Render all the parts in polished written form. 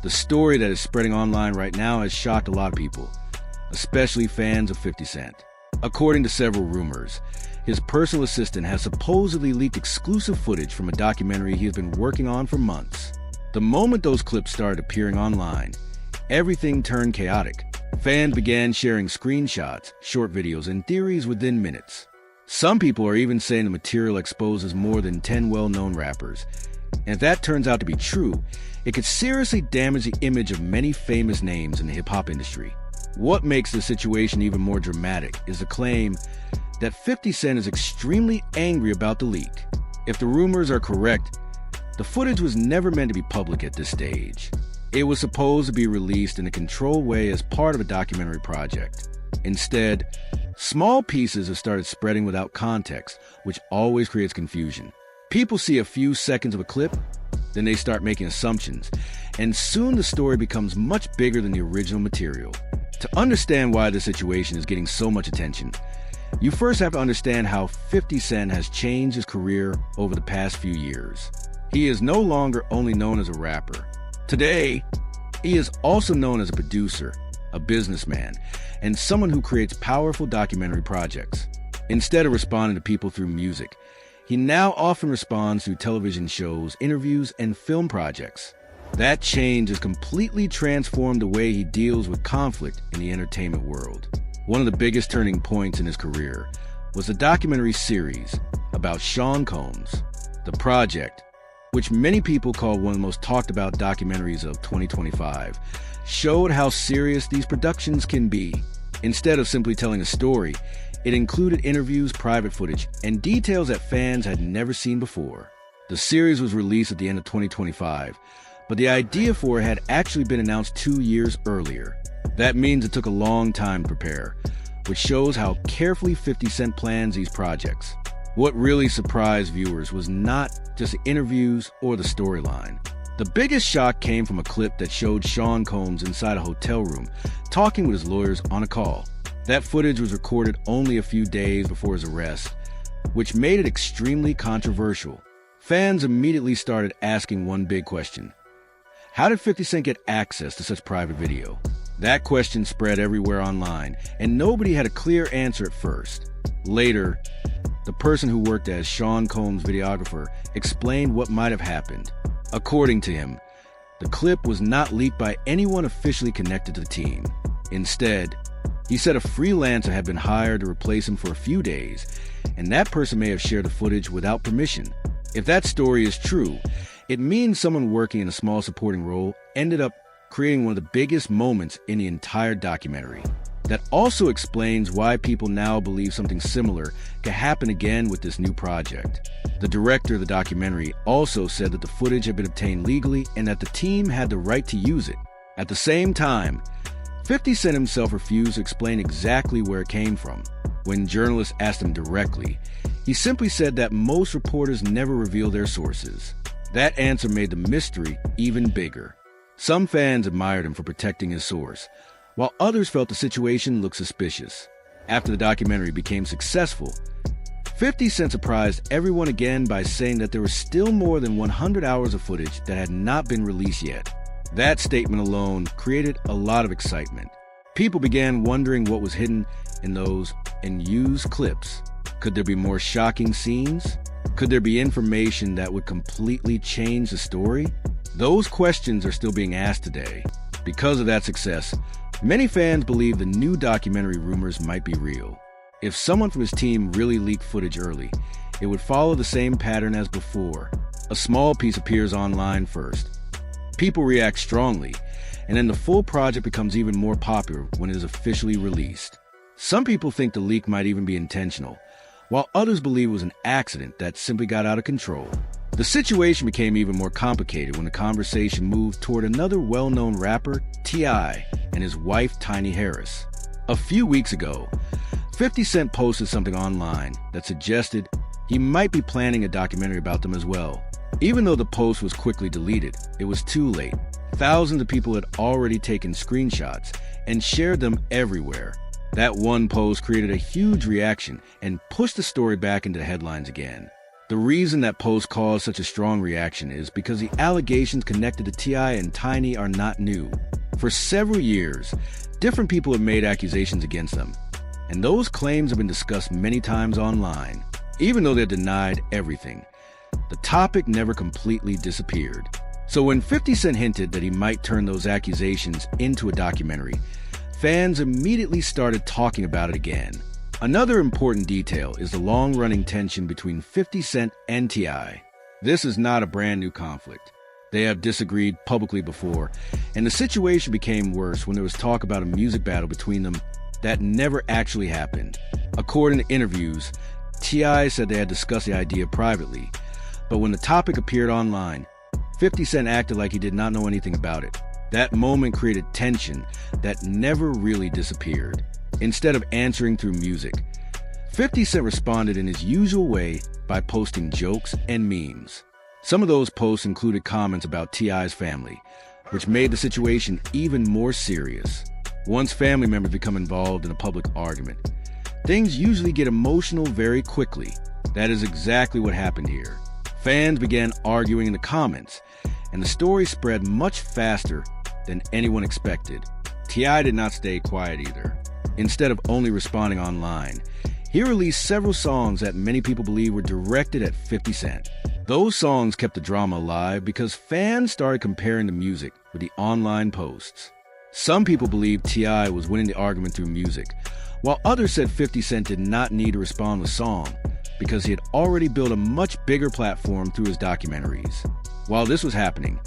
The story that is spreading online right now has shocked a lot of people, especially fans of 50 Cent. According to several rumors, his personal assistant has supposedly leaked exclusive footage from a documentary he has been working on for months. The moment those clips started appearing online, everything turned chaotic. Fans began sharing screenshots, short videos, and theories within minutes. Some people are even saying the material exposes more than 10 well-known rappers. And if that turns out to be true, it could seriously damage the image of many famous names in the hip-hop industry. What makes the situation even more dramatic is the claim that 50 Cent is extremely angry about the leak. If the rumors are correct, the footage was never meant to be public at this stage. It was supposed to be released in a controlled way as part of a documentary project. Instead, small pieces have started spreading without context, which always creates confusion. People see a few seconds of a clip, then they start making assumptions, and soon the story becomes much bigger than the original material. To understand why the situation is getting so much attention, you first have to understand how 50 Cent has changed his career over the past few years. He is no longer only known as a rapper. Today, he is also known as a producer, a businessman, and someone who creates powerful documentary projects. Instead of responding to people through music, he now often responds through television shows, interviews, and film projects. That change has completely transformed the way he deals with conflict in the entertainment world. One of the biggest turning points in his career was the documentary series about Sean Combs. The project, which many people call one of the most talked about documentaries of 2025, showed how serious these productions can be. Instead of simply telling a story, it included interviews, private footage, and details that fans had never seen before. The series was released at the end of 2025, but the idea for it had actually been announced 2 years earlier. That means it took a long time to prepare, which shows how carefully 50 Cent plans these projects. What really surprised viewers was not just the interviews or the storyline. The biggest shock came from a clip that showed Sean Combs inside a hotel room talking with his lawyers on a call. That footage was recorded only a few days before his arrest, which made it extremely controversial. Fans immediately started asking one big question: how did 50 Cent get access to such private video? That question spread everywhere online, and nobody had a clear answer at first. Later, the person who worked as Sean Combs' videographer explained what might have happened. According to him, the clip was not leaked by anyone officially connected to the team. Instead, he said a freelancer had been hired to replace him for a few days, and that person may have shared the footage without permission. If that story is true, it means someone working in a small supporting role ended up creating one of the biggest moments in the entire documentary. That also explains why people now believe something similar could happen again with this new project. The director of the documentary also said that the footage had been obtained legally and that the team had the right to use it. At the same time, 50 Cent himself refused to explain exactly where it came from. When journalists asked him directly, he simply said that most reporters never reveal their sources. That answer made the mystery even bigger. Some fans admired him for protecting his source, while others felt the situation looked suspicious. After the documentary became successful, 50 Cent surprised everyone again by saying that there was still more than 100 hours of footage that had not been released yet. That statement alone created a lot of excitement. People began wondering what was hidden in those unused clips. Could there be more shocking scenes? Could there be information that would completely change the story? Those questions are still being asked today. Because of that success, many fans believe the new documentary rumors might be real. If someone from his team really leaked footage early, it would follow the same pattern as before. A small piece appears online first. People react strongly, and then the full project becomes even more popular when it is officially released. Some people think the leak might even be intentional, while others believe it was an accident that simply got out of control. The situation became even more complicated when the conversation moved toward another well-known rapper, T.I., and his wife, Tiny Harris. A few weeks ago, 50 Cent posted something online that suggested he might be planning a documentary about them as well. Even though the post was quickly deleted, it was too late. Thousands of people had already taken screenshots and shared them everywhere. That one post created a huge reaction and pushed the story back into the headlines again. The reason that post caused such a strong reaction is because the allegations connected to T.I. and Tiny are not new. For several years, different people have made accusations against them, and those claims have been discussed many times online. Even though they're denied everything, the topic never completely disappeared. So when 50 Cent hinted that he might turn those accusations into a documentary, fans immediately started talking about it again. Another important detail is the long-running tension between 50 Cent and T.I. This is not a brand new conflict. They have disagreed publicly before, and the situation became worse when there was talk about a music battle between them that never actually happened. According to interviews, T.I. said they had discussed the idea privately, but when the topic appeared online, 50 Cent acted like he did not know anything about it. That moment created tension that never really disappeared. Instead of answering through music, 50 Cent responded in his usual way by posting jokes and memes. Some of those posts included comments about T.I.'s family, which made the situation even more serious. Once family members become involved in a public argument, things usually get emotional very quickly. That is exactly what happened here. Fans began arguing in the comments, and the story spread much faster than anyone expected. T.I. did not stay quiet either. Instead of only responding online, he released several songs that many people believe were directed at 50 Cent. Those songs kept the drama alive because fans started comparing the music with the online posts. Some people believed T.I. was winning the argument through music, while others said 50 Cent did not need to respond with song because he had already built a much bigger platform through his documentaries. While this was happening,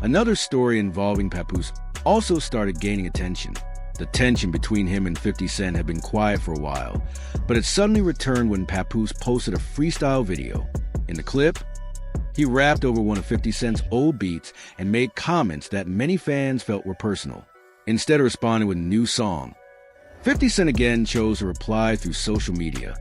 another story involving Papoose also started gaining attention. The tension between him and 50 Cent had been quiet for a while, but it suddenly returned when Papoose posted a freestyle video. In the clip, he rapped over one of 50 Cent's old beats and made comments that many fans felt were personal. Instead of responding with a new song, 50 Cent again chose to reply through social media,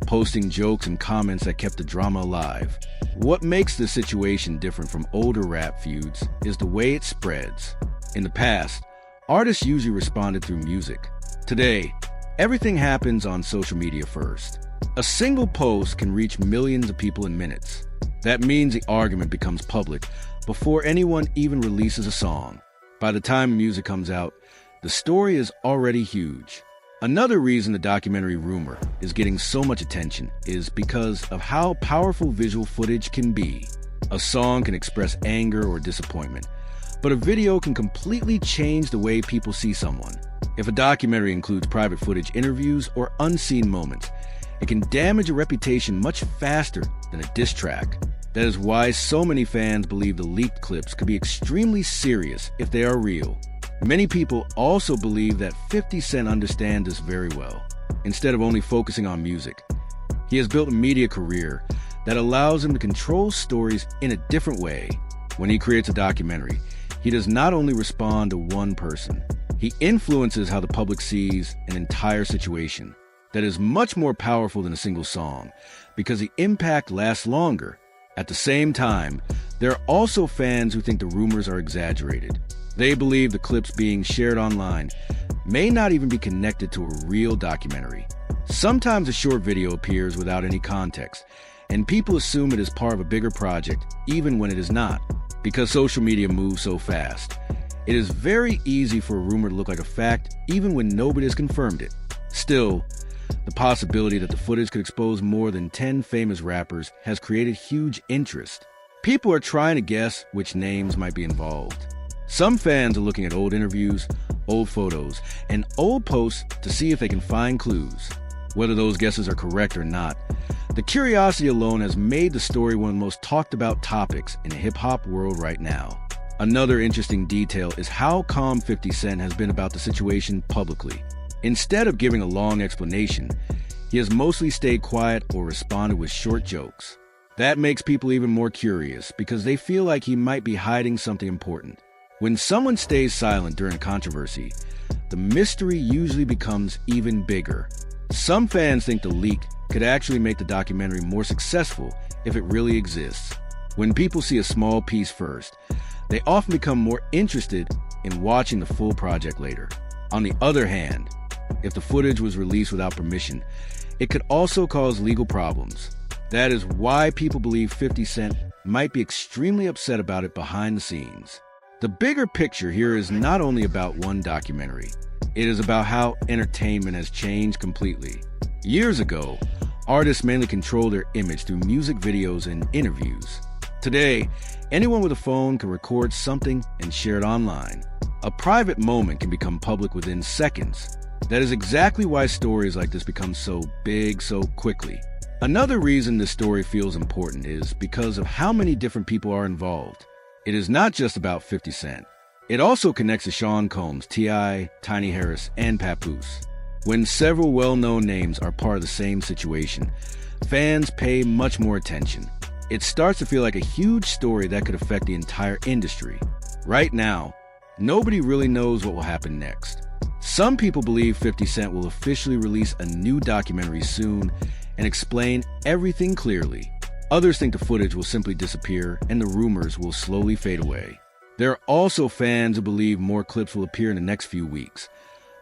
posting jokes and comments that kept the drama alive. What makes this situation different from older rap feuds is the way it spreads. In the past, artists usually responded through music. Today, everything happens on social media first. A single post can reach millions of people in minutes. That means the argument becomes public before anyone even releases a song. By the time music comes out, the story is already huge. Another reason the documentary Rumor is getting so much attention is because of how powerful visual footage can be. A song can express anger or disappointment, but a video can completely change the way people see someone. If a documentary includes private footage, interviews, or unseen moments, it can damage a reputation much faster than a diss track. That is why so many fans believe the leaked clips could be extremely serious if they are real. Many people also believe that 50 Cent understands this very well. Instead of only focusing on music, he has built a media career that allows him to control stories in a different way. When he creates a documentary, he does not only respond to one person, he influences how the public sees an entire situation. That is much more powerful than a single song, because the impact lasts longer. At the same time, there are also fans who think the rumors are exaggerated. They believe the clips being shared online may not even be connected to a real documentary. Sometimes a short video appears without any context, and people assume it is part of a bigger project, even when it is not. Because social media moves so fast, it is very easy for a rumor to look like a fact, even when nobody has confirmed it. Still, the possibility that the footage could expose more than 10 famous rappers has created huge interest. People are trying to guess which names might be involved. Some fans are looking at old interviews, old photos, and old posts to see if they can find clues. Whether those guesses are correct or not, the curiosity alone has made the story one of the most talked about topics in the hip-hop world right now. Another interesting detail is how calm 50 Cent has been about the situation publicly. Instead of giving a long explanation, he has mostly stayed quiet or responded with short jokes. That makes people even more curious because they feel like he might be hiding something important. When someone stays silent during a controversy, the mystery usually becomes even bigger. Some fans think the leak could actually make the documentary more successful if it really exists. When people see a small piece first, they often become more interested in watching the full project later. On the other hand, if the footage was released without permission, it could also cause legal problems. That is why people believe 50 Cent might be extremely upset about it behind the scenes. The bigger picture here is not only about one documentary. It is about how entertainment has changed completely. Years ago, artists mainly controlled their image through music videos and interviews. Today, anyone with a phone can record something and share it online. A private moment can become public within seconds. That is exactly why stories like this become so big so quickly. Another reason this story feels important is because of how many different people are involved. It is not just about 50 Cent. It also connects to Sean Combs, T.I., Tiny Harris, and Papoose. When several well-known names are part of the same situation, fans pay much more attention. It starts to feel like a huge story that could affect the entire industry. Right now, nobody really knows what will happen next. Some people believe 50 Cent will officially release a new documentary soon and explain everything clearly. Others think the footage will simply disappear and the rumors will slowly fade away. There are also fans who believe more clips will appear in the next few weeks,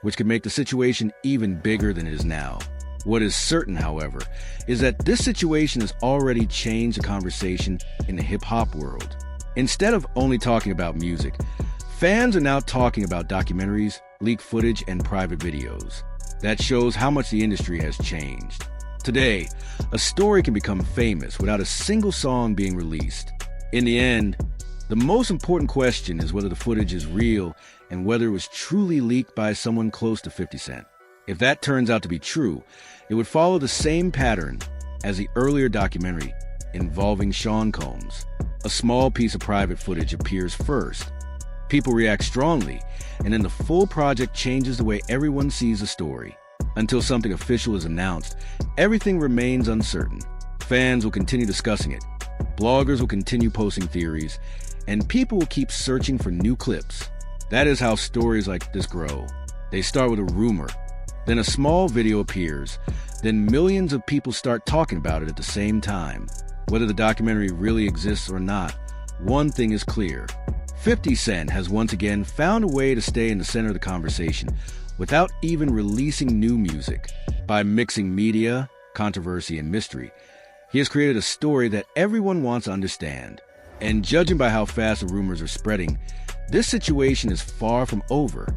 which could make the situation even bigger than it is now. What is certain, however, is that this situation has already changed the conversation in the hip-hop world. Instead of only talking about music, fans are now talking about documentaries, leaked footage, and private videos. That shows how much the industry has changed. Today, a story can become famous without a single song being released. In the end, the most important question is whether the footage is real and whether it was truly leaked by someone close to 50 Cent. If that turns out to be true, it would follow the same pattern as the earlier documentary involving Sean Combs. A small piece of private footage appears first. People react strongly, and then the full project changes the way everyone sees the story. Until something official is announced, everything remains uncertain. Fans will continue discussing it. Bloggers will continue posting theories, and people will keep searching for new clips. That is how stories like this grow. They start with a rumor, then a small video appears, then millions of people start talking about it at the same time. Whether the documentary really exists or not, one thing is clear. 50 Cent has once again found a way to stay in the center of the conversation without even releasing new music. By mixing media, controversy, and mystery, he has created a story that everyone wants to understand. And judging by how fast the rumors are spreading, this situation is far from over.